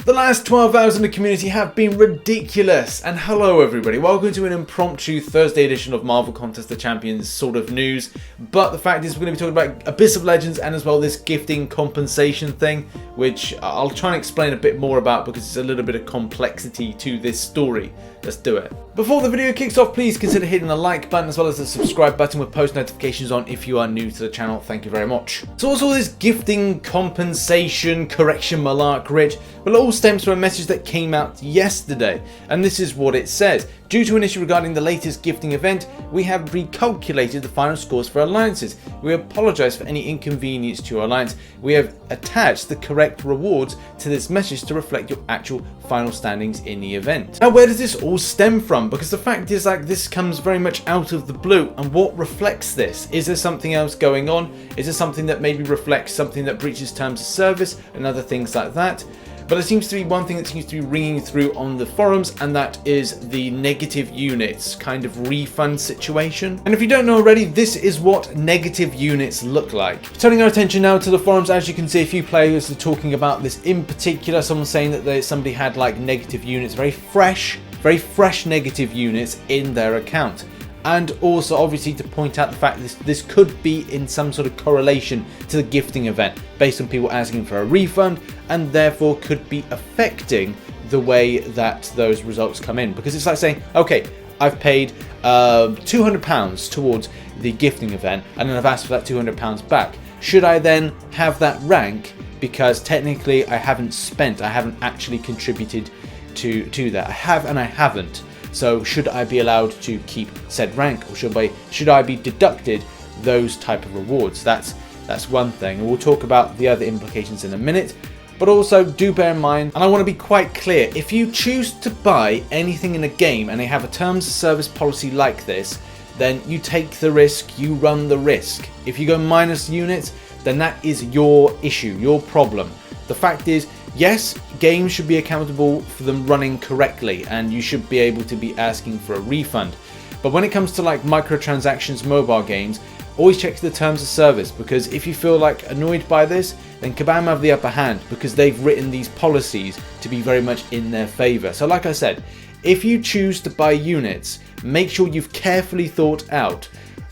The last 12 hours in the community have been ridiculous, and hello everybody, welcome to an impromptu Thursday edition of Marvel Contest of Champions sort of news. But the fact is we're going to be talking about Abyss of Legends and as well this gifting compensation thing, which I'll try and explain a bit more about because there's a little bit of complexity to this story. Let's do it. Before the video kicks off, please consider hitting the like button as well as the subscribe button with post notifications on if you are new to the channel. Thank you very much. So what's all this gifting compensation correction malark, Rich? Well, it all stems from a message that came out yesterday, and this is what it says. Due to an issue regarding the latest gifting event, we have recalculated the final scores for alliances. We apologise for any inconvenience to your alliance. We have attached the correct rewards to this message to reflect your actual final standings in the event. Now, where does this all stem from? Because the fact is, like, this comes very much out of the blue, and what reflects this? Is there something else going on? Is there something that maybe reflects something that breaches terms of service and other things like that? But there seems to be one thing that seems to be ringing through on the forums, and that is the negative units kind of refund situation. And if you don't know already, this is what negative units look like. Turning our attention now to the forums, as you can see, a few players are talking about this in particular. Someone saying that somebody had like negative units, very fresh negative units in their account. And also obviously to point out the fact that this could be in some sort of correlation to the gifting event based on people asking for a refund, and therefore could be affecting the way that those results come in. Because it's like saying, okay, I've paid £200 towards the gifting event and then I've asked for that £200 back. Should I then have that rank because technically I haven't actually contributed to that? I have and I haven't. So should I be allowed to keep said rank, or should I be deducted those type of rewards? That's one thing, and we'll talk about the other implications in a minute. But also do bear in mind, and I want to be quite clear, if you choose to buy anything in a game and they have a terms of service policy like this, then you take the risk, you run the risk. If you go minus units, then that is your issue, your problem. The fact is, yes, games should be accountable for them running correctly, and you should be able to be asking for a refund. But when it comes to like microtransactions mobile games, always check the terms of service, because if you feel like annoyed by this, then Kabam have the upper hand because they've written these policies to be very much in their favour. So like I said, if you choose to buy units, make sure you've carefully thought out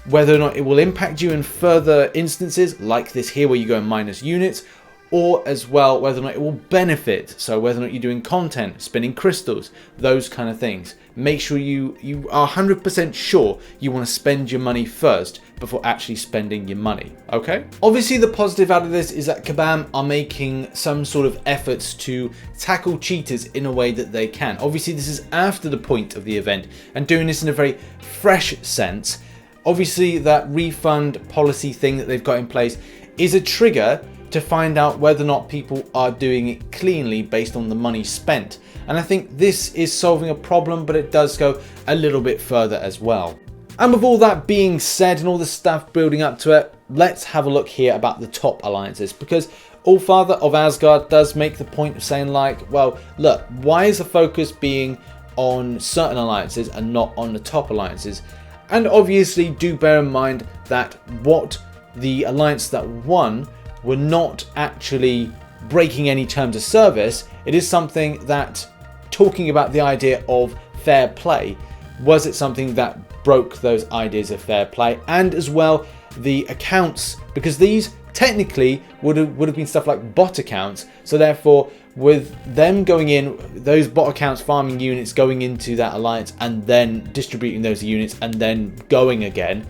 whether or not it will impact you in further instances like this here where you go minus units, or as well whether or not it will benefit. So whether or not you're doing content, spinning crystals, those kind of things. Make sure you are 100% sure you want to spend your money first before actually spending your money, okay? Obviously the positive out of this is that Kabam are making some sort of efforts to tackle cheaters in a way that they can. Obviously this is after the point of the event and doing this in a very fresh sense. Obviously that refund policy thing that they've got in place is a trigger to find out whether or not people are doing it cleanly based on the money spent. And I think this is solving a problem, but it does go a little bit further as well. And with all that being said and all the stuff building up to it, let's have a look here about the top alliances, because Allfather of Asgard does make the point of saying like, well, look, why is the focus being on certain alliances and not on the top alliances? And obviously do bear in mind that what the alliance that won were not actually breaking any terms of service. It is something that, talking about the idea of fair play, was it something that broke those ideas of fair play? And as well the accounts, because these technically would have been stuff like bot accounts, so therefore with them going in, those bot accounts farming units going into that alliance and then distributing those units and then going again,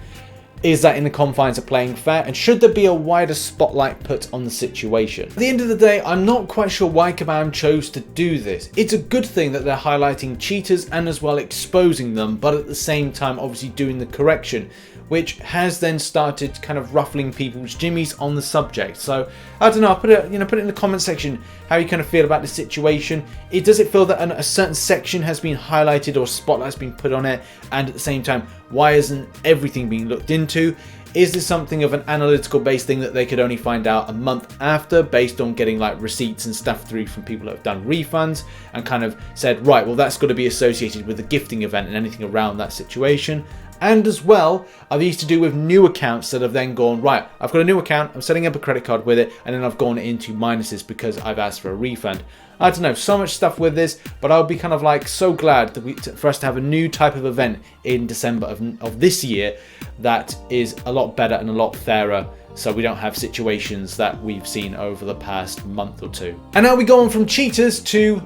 is that in the confines of playing fair? And should there be a wider spotlight put on the situation? At the end of the day, I'm not quite sure why Kabam chose to do this. It's a good thing that they're highlighting cheaters and as well exposing them, but at the same time obviously doing the correction, which has then started kind of ruffling people's jimmies on the subject. So I don't know, put it in the comment section how you kind of feel about the situation. Does it feel that a certain section has been highlighted or spotlight's been put on it, and at the same time, why isn't everything being looked into? Is this something of an analytical based thing that they could only find out a month after based on getting like receipts and stuff through from people that have done refunds and kind of said, right, well that's got to be associated with the gifting event and anything around that situation? And as well, are these to do with new accounts that have then gone, right, I've got a new account, I'm setting up a credit card with it, and then I've gone into minuses because I've asked for a refund. I don't know, so much stuff with this, but I'll be kind of like so glad that for us to have a new type of event in December of this year that is a lot better and a lot fairer, so we don't have situations that we've seen over the past month or two. And now we go on from cheaters to,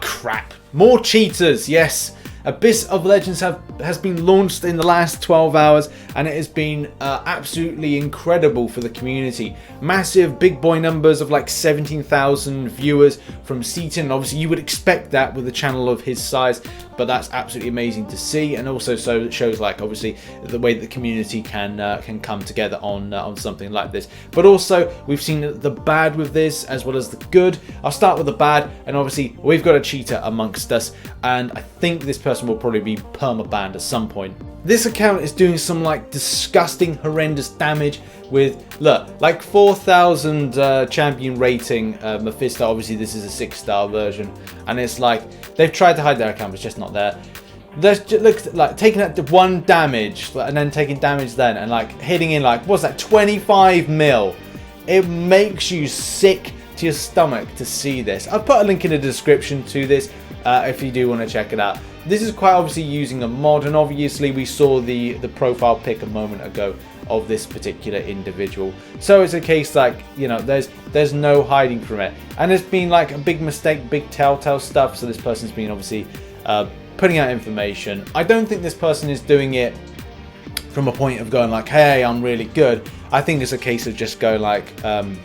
crap, more cheaters, yes. Abyss of Legends has been launched in the last 12 hours, and it has been absolutely incredible for the community. Massive big boy numbers of like 17,000 viewers from Seatin. Obviously you would expect that with a channel of his size, but that's absolutely amazing to see, and also so it shows like obviously the way that the community can come together on something like this. But also we've seen the bad with this as well as the good. I'll start with the bad, and obviously we've got a cheater amongst us, and I think this person will probably be perma-banned at some point. This account is doing some like disgusting, horrendous damage with, look, like 4,000 champion rating Mephisto. Obviously this is a 6-star version, and it's like they've tried to hide their account, but it's just not there. Looks like taking that 1 damage and then taking damage then, and like hitting in like, what's that, 25 mil. It makes you sick to your stomach to see this. I've put a link in the description to this if you do want to check it out. This is quite obviously using a mod, and obviously we saw the profile pic a moment ago of this particular individual. So it's a case like, you know, there's no hiding from it, and it's been like a big mistake, big telltale stuff. So this person's been obviously putting out information. I don't think this person is doing it from a point of going like, hey, I'm really good. I think it's a case of just going like,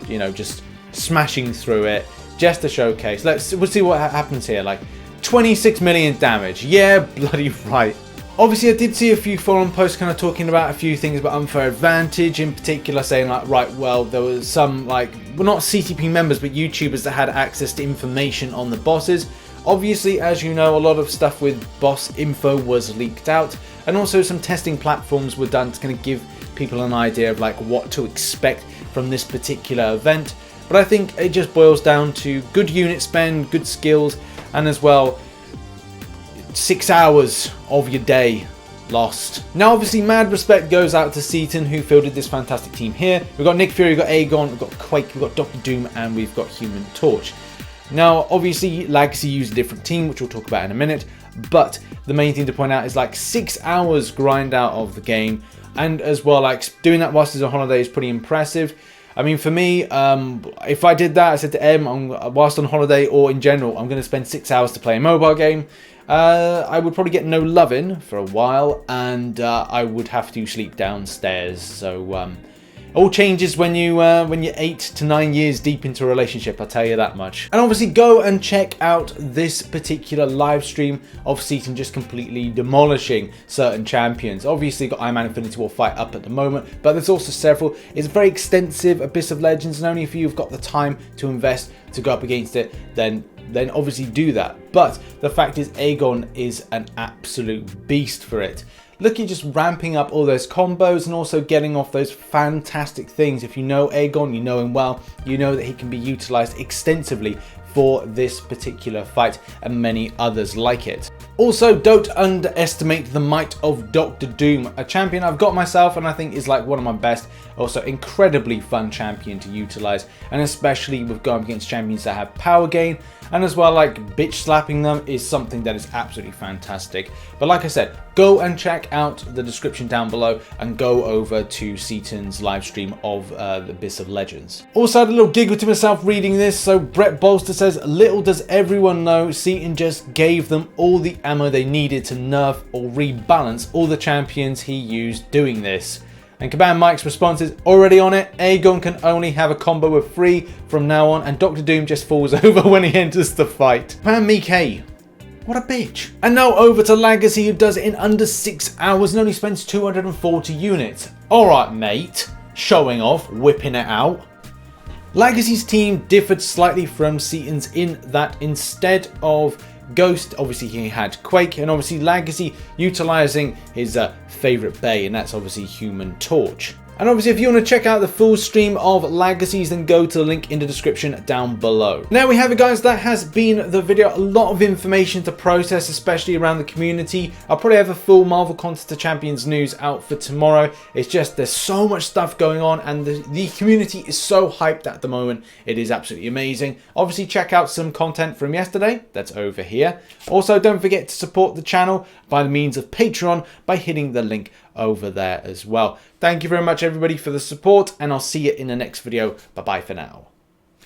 you know, just smashing through it just to showcase. We'll see what happens here. Like 26 million damage. Yeah, bloody right. Obviously, I did see a few forum posts kind of talking about a few things about unfair advantage, in particular saying like, right, well, there was some like, well, not CTP members, but YouTubers that had access to information on the bosses. Obviously, as you know, a lot of stuff with boss info was leaked out, and also some testing platforms were done to kind of give people an idea of like what to expect from this particular event. But I think it just boils down to good unit spend, good skills, and as well 6 hours of your day lost. Now obviously mad respect goes out to Seatin, who fielded this fantastic team here. We've got Nick Fury, we've got Aegon, we've got Quake, we've got Dr. Doom, and we've got Human Torch. Now obviously Legacy used a different team, which we'll talk about in a minute, but the main thing to point out is like 6 hours grind out of the game, and as well like doing that whilst he's on holiday is pretty impressive. I mean, for me, if I did that, I said to M, whilst on holiday or in general, I'm going to spend 6 hours to play a mobile game, I would probably get no loving for a while, and I would have to sleep downstairs. So all changes when you're 8 to 9 years deep into a relationship, I'll tell you that much. And obviously go and check out this particular live stream of Seatin just completely demolishing certain champions. Obviously got Iron Man Infinity War fight up at the moment, but there's also several. It's very extensive, Abyss of Legends, and only if you've got the time to invest to go up against it, then obviously do that. But the fact is Aegon is an absolute beast for it. Look at just ramping up all those combos and also getting off those fantastic things. If you know Aegon, you know him well, you know that he can be utilized extensively for this particular fight and many others like it. Also, don't underestimate the might of Dr. Doom, a champion I've got myself and I think is like one of my best. Also incredibly fun champion to utilize, and especially with going against champions that have power gain, and as well like bitch slapping them is something that is absolutely fantastic. But like I said, go and check out the description down below and go over to Seatin's live stream of the Abyss of Legends. Also had a little giggle to myself reading this. So Brett Bolster says, little does everyone know, Seatin just gave them all the ammo they needed to nerf or rebalance all the champions he used doing this. And Caban Mike's response is, already on it, Aegon can only have a combo of 3 from now on, and Dr. Doom just falls over when he enters the fight. Man, Mike, what a bitch. And now over to Legacy, who does it in under 6 hours and only spends 240 units. Alright mate, showing off, whipping it out. Legacy's team differed slightly from Seatin's in that instead of Ghost, obviously he had Quake, and obviously Legacy utilising his favourite Bay, and that's obviously Human Torch. And obviously, if you want to check out the full stream of Legacies, then go to the link in the description down below. Now we have it, guys. That has been the video. A lot of information to process, especially around the community. I'll probably have a full Marvel Contest of Champions news out for tomorrow. It's just there's so much stuff going on, and the community is so hyped at the moment. It is absolutely amazing. Obviously, check out some content from yesterday. That's over here. Also, don't forget to support the channel by the means of Patreon by hitting the link over there as well. Thank you very much, everybody, for the support, and I'll see you in the next video. Bye bye for now.